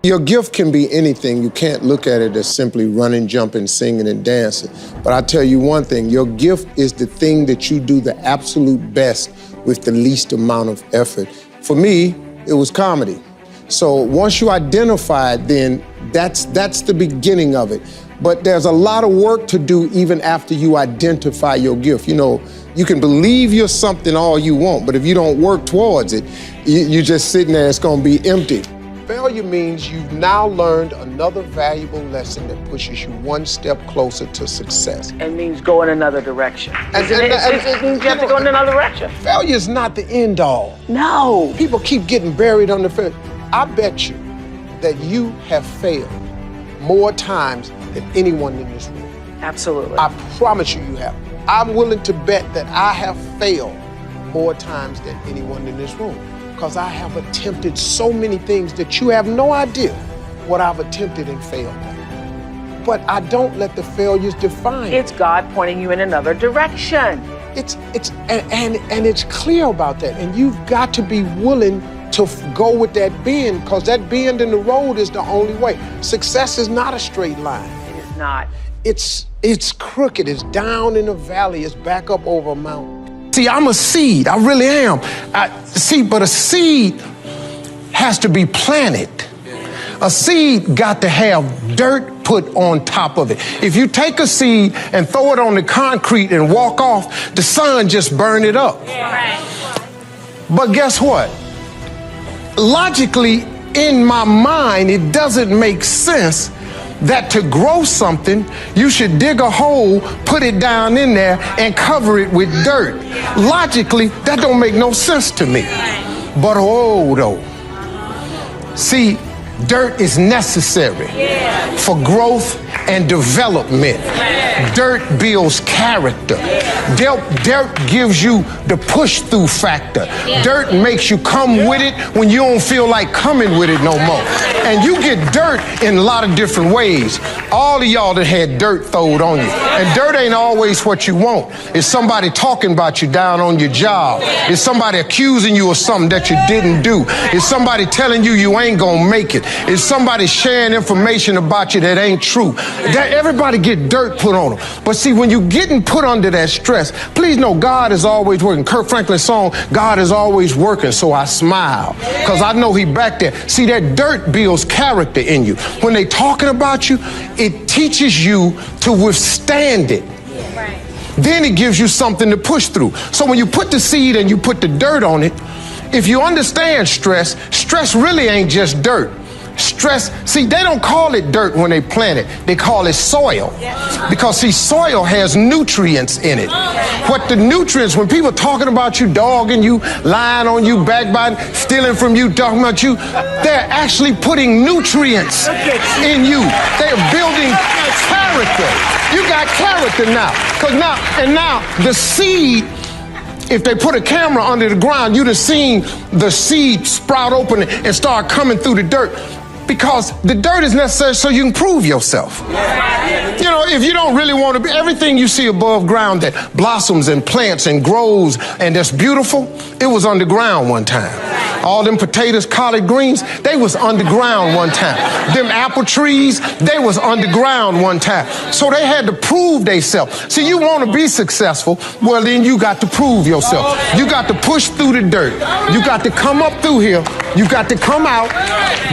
Your gift can be anything. You can't look at it as simply running, jumping, singing, and dancing. But I tell you one thing, your gift is the thing that you do the absolute best with the least amount of effort. For me, it was comedy. So once you identify it, then that's the beginning of it. But there's a lot of work to do even after you identify your gift. You know, you can believe you're something all you want, but if you don't work towards it, you're just sitting there, it's gonna be empty. Failure means you've now learned another valuable lesson that pushes you one step closer to success. It means go in another direction. It means you have to go in another direction. Failure is not the end all. No. People keep getting buried under failure. I bet you that you have failed more times than anyone in this room. Absolutely. I promise you have. I'm willing to bet that I have failed more times than anyone in this room, because I have attempted so many things that you have no idea what I've attempted and failed at. But I don't let the failures define me. It's God pointing you in another direction. And it's clear about that. And you've got to be willing to go with that bend, because that bend in the road is the only way. Success is not a straight line. It is not. It's crooked, it's down in a valley, it's back up over a mountain. See, I'm a seed, I really am. But a seed has to be planted. A seed got to have dirt put on top of it. If you take a seed and throw it on the concrete and walk off, the sun just burn it up. But guess what? Logically, in my mind, it doesn't make sense that to grow something, you should dig a hole, put it down in there, and cover it with dirt. Logically, that don't make no sense to me. But though. See, dirt is necessary for growth and development. Dirt builds character. Dirt gives you the push-through factor. Dirt makes you come with it when you don't feel like coming with it no more. And you get dirt in a lot of different ways. All of y'all that had dirt thrown on you. And dirt ain't always what you want. It's somebody talking about you down on your job. It's somebody accusing you of something that you didn't do. It's somebody telling you you ain't gonna make it. It's somebody sharing information about you that ain't true. That everybody get dirt put on them. But see, when you getting put under that stress, please know God is always working. Kirk Franklin's song, God is always working, so I smile. Because I know he back there. See, that dirt builds character in you. When they talking about you, it teaches you to withstand it. Then it gives you something to push through. So when you put the seed and you put the dirt on it, if you understand stress, stress really ain't just dirt. Stress, see, they don't call it dirt when they plant it. They call it soil. Because, see, soil has nutrients in it. What the nutrients, when people talking about you, dogging you, lying on you, backbiting, stealing from you, talking about you, they're actually putting nutrients in you. They're building character. You got character now. Now the seed, if they put a camera under the ground, you'd have seen the seed sprout open and start coming through the dirt. Because the dirt is necessary so you can prove yourself. You know, if you don't really want to be, everything you see above ground that blossoms and plants and grows and that's beautiful, it was underground one time. All them potatoes, collard greens, they was underground one time. Them apple trees, they was underground one time. So they had to prove themselves. See, you want to be successful, well then you got to prove yourself. You got to push through the dirt. You got to come up through here. You got to come out.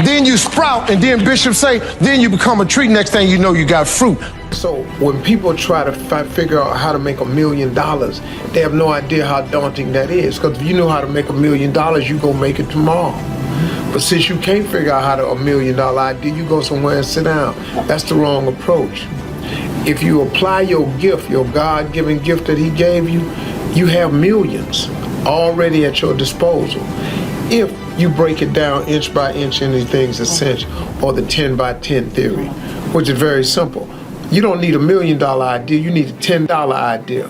Then you sprout, and then Bishop say, then you become a tree. Next thing you know, you got fruit. So when people try to figure out how to make $1 million, they have no idea how daunting that is. Because if you know how to make $1 million, you go make it tomorrow. But since you can't figure out how to $1 million idea, you go somewhere and sit down. That's the wrong approach. If you apply your gift, your God-given gift that he gave you, you have millions already at your disposal. If you break it down inch by inch in these things essential, or the 10 by 10 theory, which is very simple. You don't need $1 million idea, you need a $10 idea.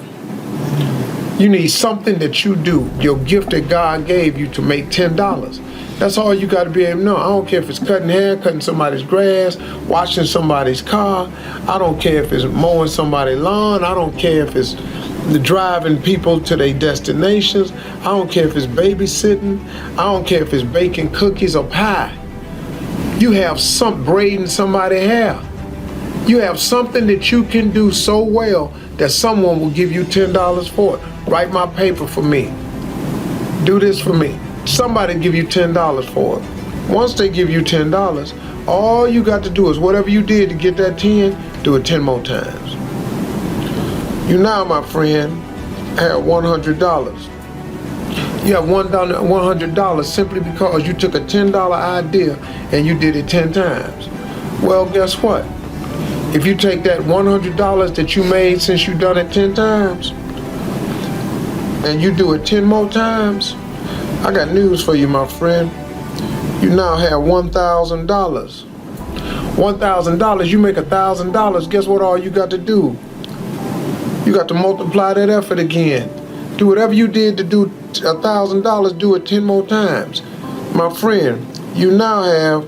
You need something that you do, your gift that God gave you, to make $10. That's all you got to be able to know. I don't care if it's cutting hair, cutting somebody's grass, washing somebody's car. I don't care if it's mowing somebody's lawn. I don't care if it's driving people to their destinations. I don't care if it's babysitting. I don't care if it's baking cookies or pie. You have braiding somebody's hair. You have something that you can do so well that someone will give you $10 for it. Write my paper for me. Do this for me. Somebody give you $10 for it. Once they give you $10, all you got to do is whatever you did to get that 10, do it 10 more times. You now, my friend, have $100. You have $100 simply because you took a $10 idea and you did it 10 times. Well, guess what? If you take that $100 that you made since you done it 10 times and you do it 10 more times, I got news for you, my friend. You now have $1,000. $1,000, you make $1,000, guess what all you got to do? You got to multiply that effort again. Do whatever you did to do $1,000, do it 10 more times. My friend, you now have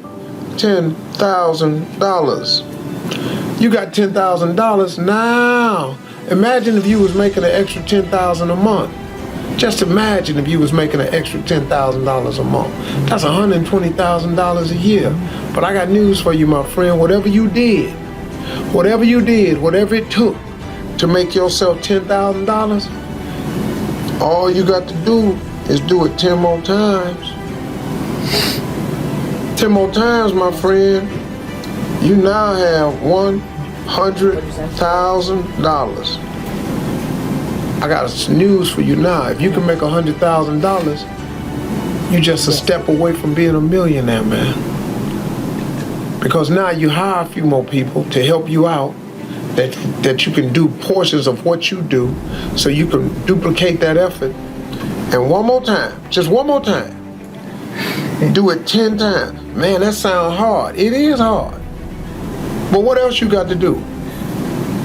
$10,000. You got $10,000 now. Imagine if you was making an extra $10,000 a month. Just imagine if you was making an extra $10,000 a month. That's $120,000 a year. But I got news for you, my friend. Whatever you did, whatever it took to make yourself $10,000, all you got to do is do it 10 more times. 10 more times, my friend. You now have $100,000. I got news for you now. If you can make $100,000, you're just a step away from being a millionaire, man. Because now you hire a few more people to help you out, that you can do portions of what you do, so you can duplicate that effort. And one more time, just one more time, do it 10 times. Man, that sounds hard. It is hard. But what else you got to do?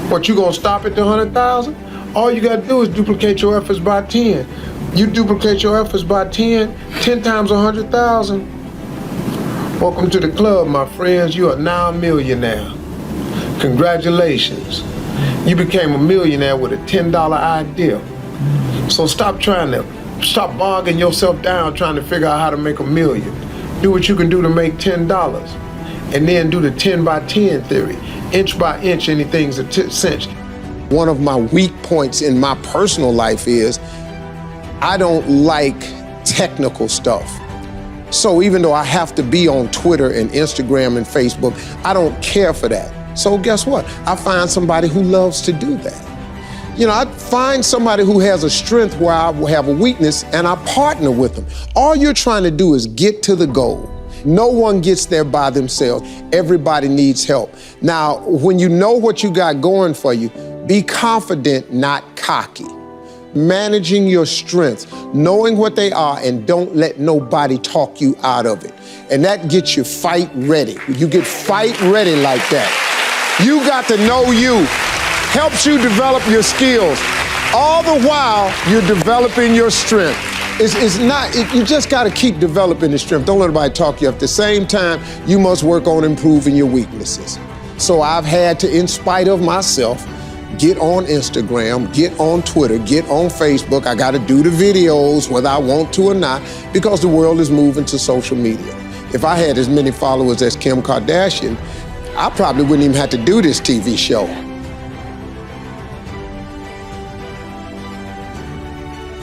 What, you gonna stop at the 100,000? All you gotta do is duplicate your efforts by 10. You duplicate your efforts by 10 times 100,000. Welcome to the club, my friends. You are now a millionaire. Congratulations. You became a millionaire with a $10 idea. So stop bogging yourself down trying to figure out how to make $1 million. Do what you can do to make $10. And then do the 10 by 10 theory. Inch by inch, anything's a cinch. One of my weak points in my personal life is I don't like technical stuff. So even though I have to be on Twitter and Instagram and Facebook, I don't care for that. So guess what? I find somebody who loves to do that. You know, I find somebody who has a strength where I have a weakness and I partner with them. All you're trying to do is get to the goal. No one gets there by themselves. Everybody needs help. Now, when you know what you got going for you, be confident, not cocky. Managing your strengths, knowing what they are, and don't let nobody talk you out of it. And that gets you fight ready. You get fight ready like that. You got to know you. Helps you develop your skills. All the while, you're developing your strength. You just got to keep developing the strength. Don't let anybody talk you up. At the same time, you must work on improving your weaknesses. So I've had to, in spite of myself, get on Instagram, get on Twitter, get on Facebook. I got to do the videos whether I want to or not because the world is moving to social media. If I had as many followers as Kim Kardashian, I probably wouldn't even have to do this TV show.